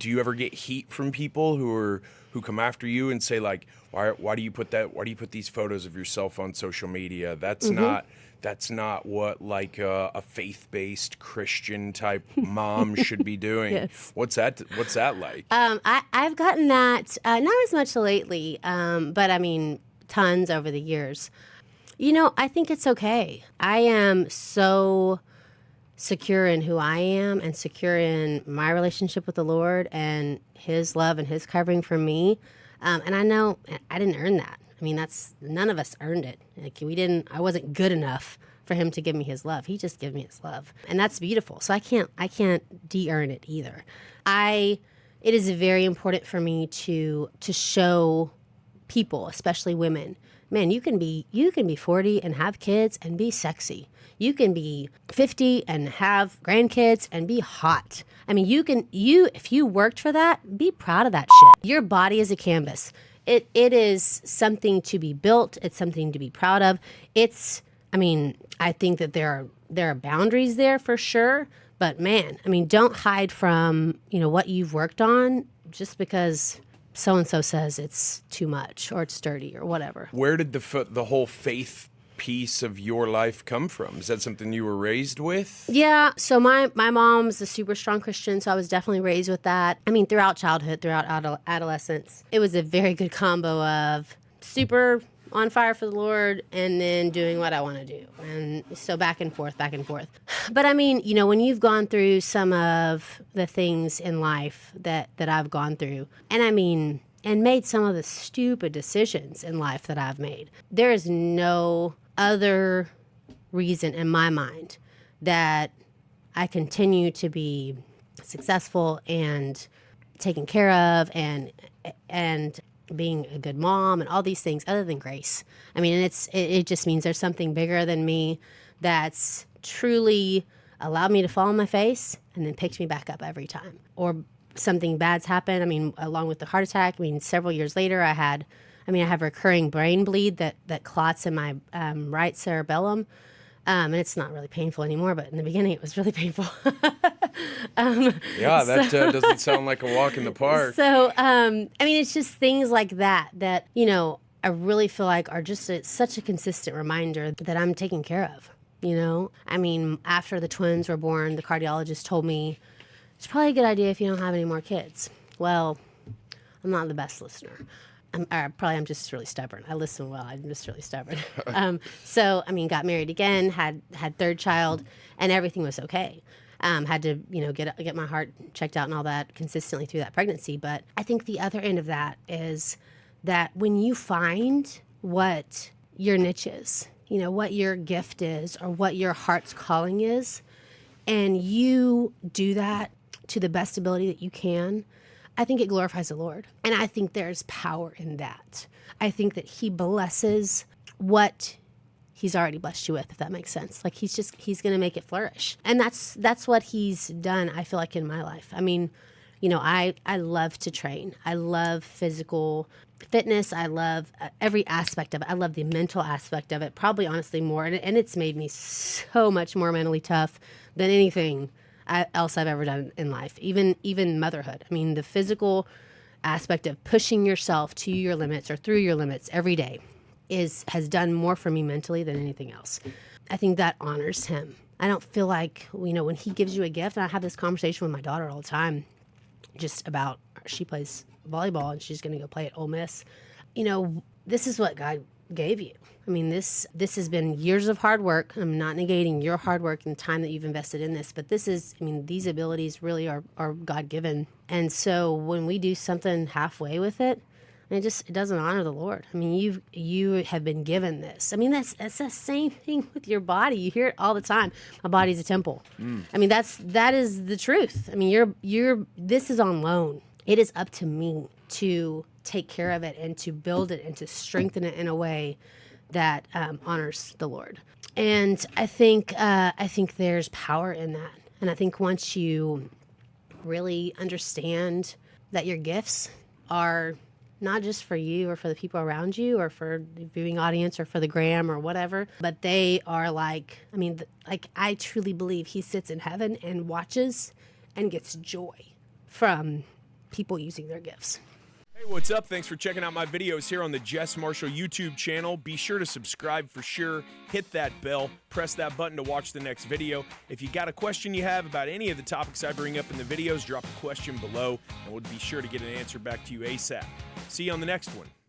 do you ever get heat from people who come after you and say like, why do you put these photos of yourself on social media? That's not what like a faith-based Christian type mom should be doing. Yes. What's that like? I've gotten that, not as much lately, but I mean, tons over the years. I think it's okay. I am so secure in who I am and secure in my relationship with the Lord and His love and His covering for me. And I know I didn't earn that. I mean, none of us earned it. Like I wasn't good enough for Him to give me His love. He just gave me His love. And that's beautiful. So I can't de-earn it either. It is very important for me to show people, especially women, man, you can be 40 and have kids and be sexy. You can be 50 and have grandkids and be hot. I mean, if you worked for that, be proud of that shit. Your body is a canvas. It is something to be built. It's something to be proud of. I think that there are boundaries there for sure. But man, don't hide from, what you've worked on just because so-and-so says it's too much or it's dirty or whatever. Where did the whole faith piece of your life come from? Is that something you were raised with? Yeah, so my mom's a super strong Christian, so I was definitely raised with that. Throughout childhood, throughout adolescence, it was a very good combo of super on fire for the Lord and then doing what I want to do. And so back and forth. But when you've gone through some of the things in life that I've gone through, and made some of the stupid decisions in life that I've made, there is no other reason in my mind that I continue to be successful and taken care of and being a good mom and all these things other than grace. And it just means there's something bigger than me that's truly allowed me to fall on my face and then picked me back up every time. Or something bad's happened. Along with the heart attack, several years later I have recurring brain bleed that clots in my right cerebellum. And it's not really painful anymore, but in the beginning it was really painful. Doesn't sound like a walk in the park. So, it's just things like that I really feel like are just such a consistent reminder that I'm taken care of, After the twins were born, the cardiologist told me, it's probably a good idea if you don't have any more kids. Well, I'm not the best listener. I'm just really stubborn. I listen well. I'm just really stubborn. Got married again, had third child, and everything was okay. Had to, get my heart checked out and all that consistently through that pregnancy. But I think the other end of that is that when you find what your niche is, what your gift is or what your heart's calling is, and you do that to the best ability that you can, I think it glorifies the Lord. And I think there's power in that. I think that He blesses what He's already blessed you with, if that makes sense. Like He's going to make it flourish. And that's what He's done, I feel like, in my life. I love to train. I love physical fitness. I love every aspect of it. I love the mental aspect of it, probably honestly more. And it's made me so much more mentally tough than anything else I've ever done in life, even motherhood. The physical aspect of pushing yourself to your limits or through your limits every day has done more for me mentally than anything else. I think that honors Him. I don't feel like, when He gives you a gift, and I have this conversation with my daughter all the time, just about, she plays volleyball and she's going to go play at Ole Miss. This is what God gave you. This has been years of hard work. I'm not negating your hard work and time that you've invested in this, but these abilities really are God-given. And so when we do something halfway with it, it doesn't honor the Lord. You have been given this. That's the same thing with your body. You hear it all the time. My body's a temple. That is the truth. This is on loan. It is up to me to take care of it and to build it and to strengthen it in a way that honors the Lord. And I think there's power in that. And I think once you really understand that your gifts are not just for you or for the people around you or for the viewing audience or for the gram or whatever, but they are I truly believe He sits in heaven and watches and gets joy from people using their gifts. Hey, what's up? Thanks for checking out my videos here on the JESS MARSHALL YouTube channel. Be sure to subscribe for sure. Hit that bell. Press that button to watch the next video. If you got a question you have about any of the topics I bring up in the videos, drop a question below, and we'll be sure to get an answer back to you ASAP. See you on the next one.